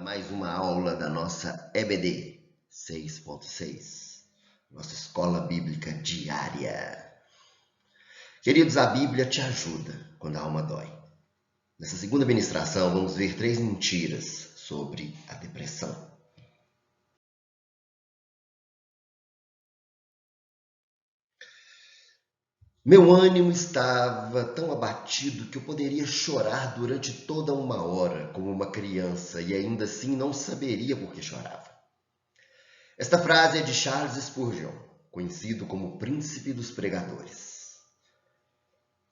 mais uma aula da nossa EBD 6.6, nossa escola bíblica diária. Queridos, a Bíblia te ajuda quando a alma dói. Nessa segunda ministração, vamos ver 3 mentiras sobre a depressão. Meu ânimo estava tão abatido que eu poderia chorar durante toda uma hora, como uma criança, e ainda assim não saberia por que chorava. Esta frase é de Charles Spurgeon, conhecido como o príncipe dos pregadores.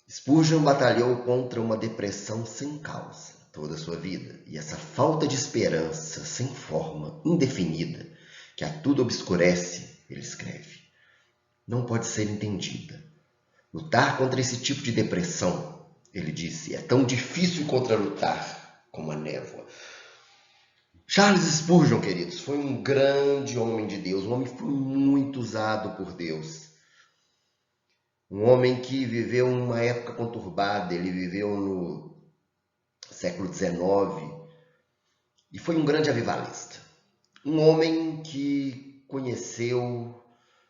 Spurgeon batalhou contra uma depressão sem causa toda a sua vida, e essa falta de esperança sem forma, indefinida, que a tudo obscurece, ele escreve, não pode ser entendida. Lutar contra esse tipo de depressão, ele disse, é tão difícil contra lutar como a névoa. Charles Spurgeon, queridos, foi um grande homem de Deus, um homem que foi muito usado por Deus. Um homem que viveu uma época conturbada, ele viveu no século XIX e foi um grande avivalista. Um homem que conheceu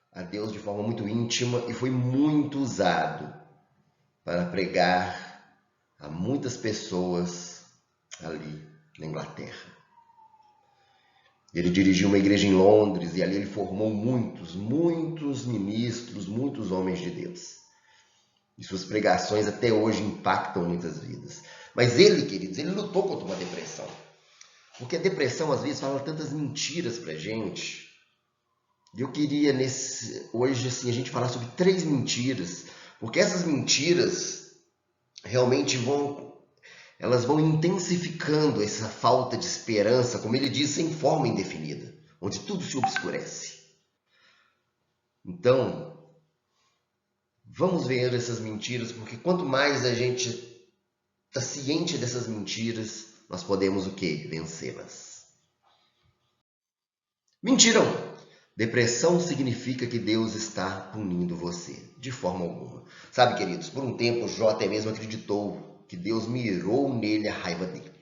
a Deus de forma muito íntima e foi muito usado para pregar a muitas pessoas ali na Inglaterra. Ele dirigiu uma igreja em Londres e ali ele formou muitos ministros, muitos homens de Deus. E suas pregações até hoje impactam muitas vidas. Mas ele, queridos, ele lutou contra uma depressão. Porque a depressão às vezes fala tantas mentiras pra gente. E eu queria hoje assim, a gente falar sobre 3 mentiras, porque essas mentiras realmente elas vão intensificando essa falta de esperança, como ele diz, sem forma indefinida, onde tudo se obscurece. Então, vamos ver essas mentiras, porque quanto mais a gente está ciente dessas mentiras, nós podemos o quê? Vencê-las. Mentira 1. Depressão significa que Deus está punindo você, de forma alguma. Sabe, queridos, por um tempo Jó até mesmo acreditou que Deus mirou nele a raiva dele.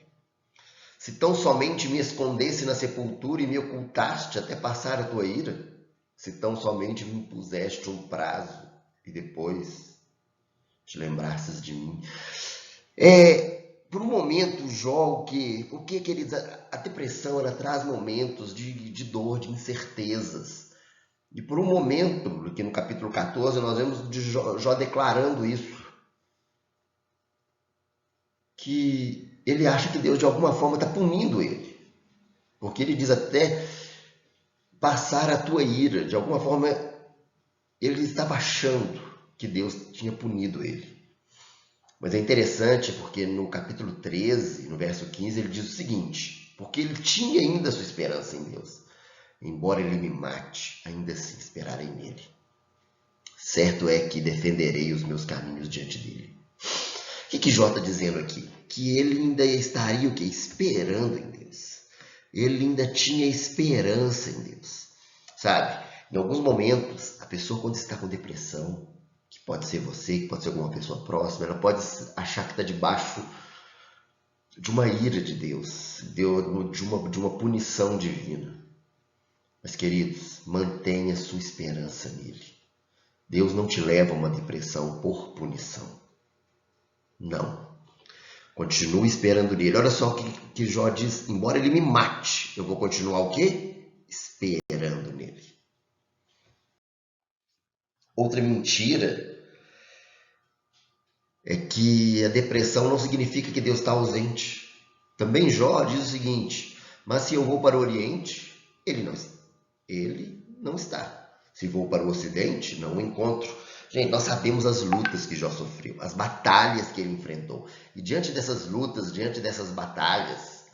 Se tão somente me escondesse na sepultura e me ocultaste até passar a tua ira, se tão somente me impuseste um prazo e depois te lembrasses de mim. Por um momento, Jó, o que queridos? A depressão ela traz momentos de dor, de incertezas. E por um momento, aqui no capítulo 14, nós vemos de Jó declarando isso. Que ele acha que Deus de alguma forma está punindo ele. Porque ele diz até passar a tua ira. De alguma forma, ele estava achando que Deus tinha punido ele. Mas é interessante porque no capítulo 13, no verso 15, ele diz o seguinte: porque ele tinha ainda sua esperança em Deus. Embora ele me mate, ainda assim esperarei nele. Certo é que defenderei os meus caminhos diante dele. O que Jó está dizendo aqui? Que ele ainda estaria o quê? Esperando em Deus. Ele ainda tinha esperança em Deus. Sabe? Em alguns momentos, a pessoa quando está com depressão, que pode ser você, que pode ser alguma pessoa próxima, ela pode achar que está debaixo de uma ira de Deus, de uma punição divina. Mas, queridos, mantenha sua esperança nele. Deus não te leva a uma depressão por punição. Não. Continue esperando nele. Olha só o que Jó diz. Embora ele me mate, eu vou continuar o quê? Esperando nele. Outra mentira é que a depressão não significa que Deus está ausente. Também Jó diz o seguinte: mas se eu vou para o Oriente, ele não está. Se vou para o Ocidente, não o encontro. Gente, nós sabemos as lutas que Jó sofreu, as batalhas que ele enfrentou. E diante dessas lutas, diante dessas batalhas,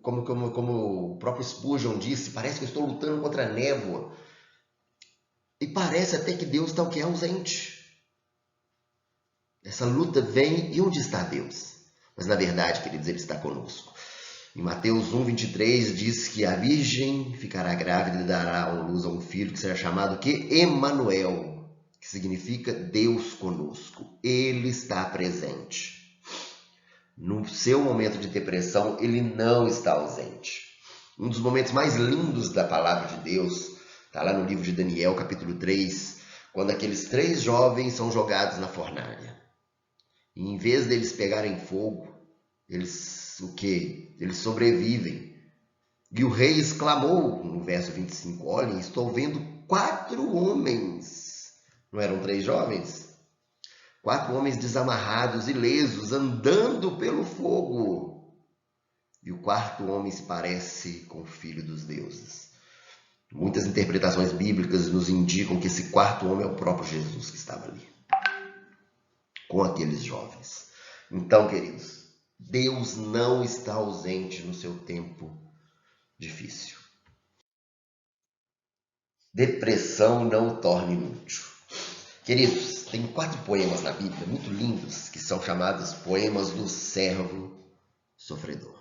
como o próprio Spurgeon disse, parece que eu estou lutando contra a névoa. E parece até que Deus está o que? Ausente. Essa luta vem e onde está Deus? Mas na verdade, queridos, ele está conosco. Em Mateus 1:23 diz que a virgem ficará grávida e dará à luz a um filho que será chamado o quê? Emanuel, que significa Deus conosco. Ele está presente. No seu momento de depressão, ele não está ausente. Um dos momentos mais lindos da palavra de Deus está lá no livro de Daniel, capítulo 3, quando aqueles 3 jovens são jogados na fornalha. E em vez deles pegarem fogo, eles sobrevivem. E o rei exclamou no verso 25, olhem, estou vendo 4 homens. Não eram 3 jovens? 4 homens desamarrados, ilesos, andando pelo fogo. E o 4º homem se parece com o Filho dos Deuses. Muitas interpretações bíblicas nos indicam que esse 4º homem é o próprio Jesus que estava ali, com aqueles jovens. Então, queridos, Deus não está ausente no seu tempo difícil. Depressão não o torna inútil. Queridos, tem 4 poemas na Bíblia muito lindos que são chamados poemas do servo sofredor.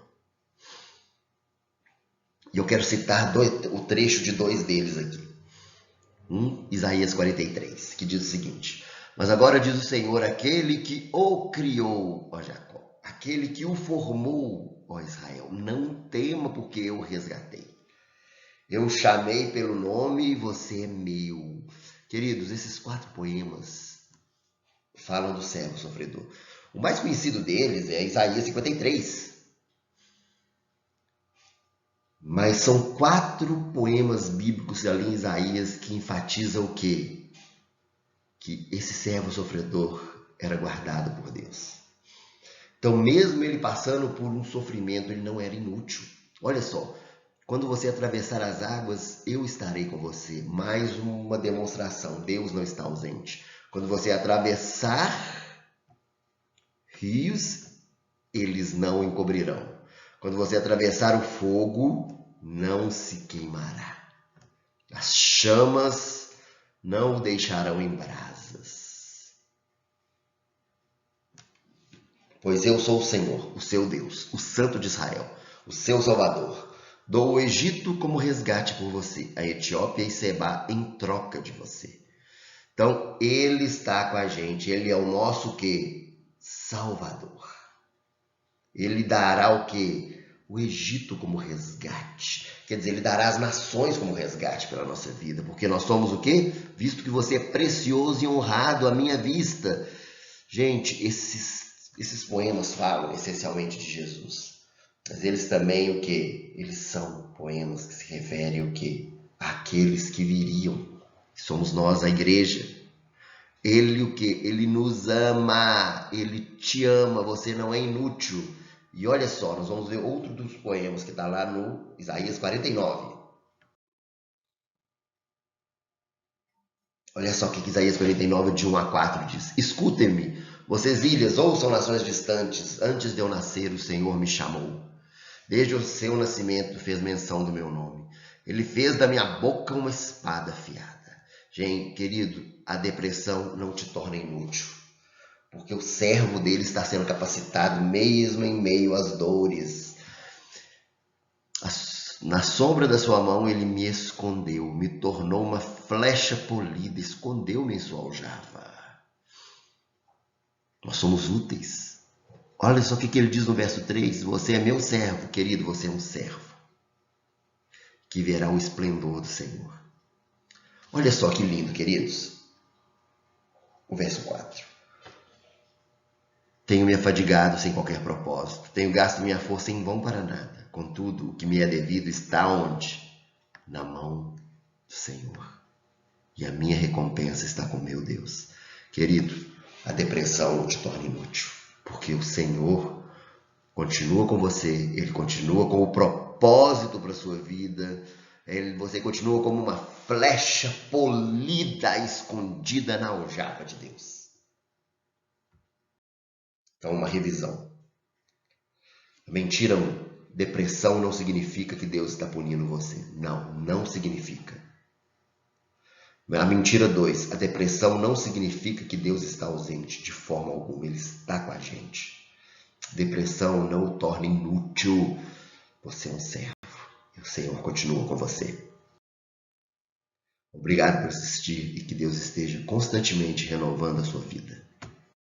E eu quero citar o trecho de 2 deles aqui. Isaías 43, que diz o seguinte: mas agora diz o Senhor, aquele que o criou, ó Jacó, aquele que o formou, ó Israel, não tema, porque eu o resgatei. Eu o chamei pelo nome e você é meu. Queridos, esses 4 poemas falam do servo sofredor. O mais conhecido deles é Isaías 53. Mas são 4 poemas bíblicos ali em Isaías que enfatizam o quê? Que esse servo sofredor era guardado por Deus. Então, mesmo ele passando por um sofrimento, ele não era inútil. Olha só, quando você atravessar as águas, eu estarei com você. Mais uma demonstração, Deus não está ausente. Quando você atravessar rios, eles não encobrirão. Quando você atravessar o fogo, não se queimará. As chamas não o deixarão em brasas. Pois eu sou o Senhor, o seu Deus, o Santo de Israel, o seu Salvador. Dou o Egito como resgate por você, a Etiópia e Sebá em troca de você. Então, ele está com a gente, ele é o nosso quê? Salvador. Ele dará o quê? O Egito como resgate. Quer dizer, ele dará as nações como resgate pela nossa vida. Porque nós somos o quê? Visto que você é precioso e honrado à minha vista. Gente, esses poemas falam essencialmente de Jesus. Mas eles também o quê? Eles são poemas que se referem o quê? Àqueles que viriam. Somos nós, a igreja. Ele o quê? Ele nos ama. Ele te ama. Você não é inútil. E olha só, nós vamos ver outro dos poemas que está lá no Isaías 49. Olha só o que Isaías 49, de 1 a 4 diz. Escutem-me, vocês ilhas, ouçam nações distantes. Antes de eu nascer, o Senhor me chamou. Desde o seu nascimento fez menção do meu nome. Ele fez da minha boca uma espada afiada. Gente, querido, a depressão não te torna inútil. Porque o servo dele está sendo capacitado mesmo em meio às dores. Na sombra da sua mão ele me escondeu, me tornou uma flecha polida, escondeu-me em sua aljava. Nós somos úteis. Olha só o que ele diz no verso 3. Você é meu servo, querido, você é um servo que verá o esplendor do Senhor. Olha só que lindo, queridos. O verso 4. Tenho me afadigado sem qualquer propósito. Tenho gasto minha força em vão para nada. Contudo, o que me é devido está onde? Na mão do Senhor. E a minha recompensa está com meu Deus. Querido, a depressão não te torna inútil. Porque o Senhor continua com você. Ele continua com o propósito para a sua vida. Você continua como uma flecha polida, escondida na aljava de Deus. Então, uma revisão. Mentira 1. Depressão não significa que Deus está punindo você. Não, não significa. A mentira 2. A depressão não significa que Deus está ausente de forma alguma. Ele está com a gente. Depressão não o torna inútil. Você é um servo. E o Senhor continua com você. Obrigado por assistir e que Deus esteja constantemente renovando a sua vida.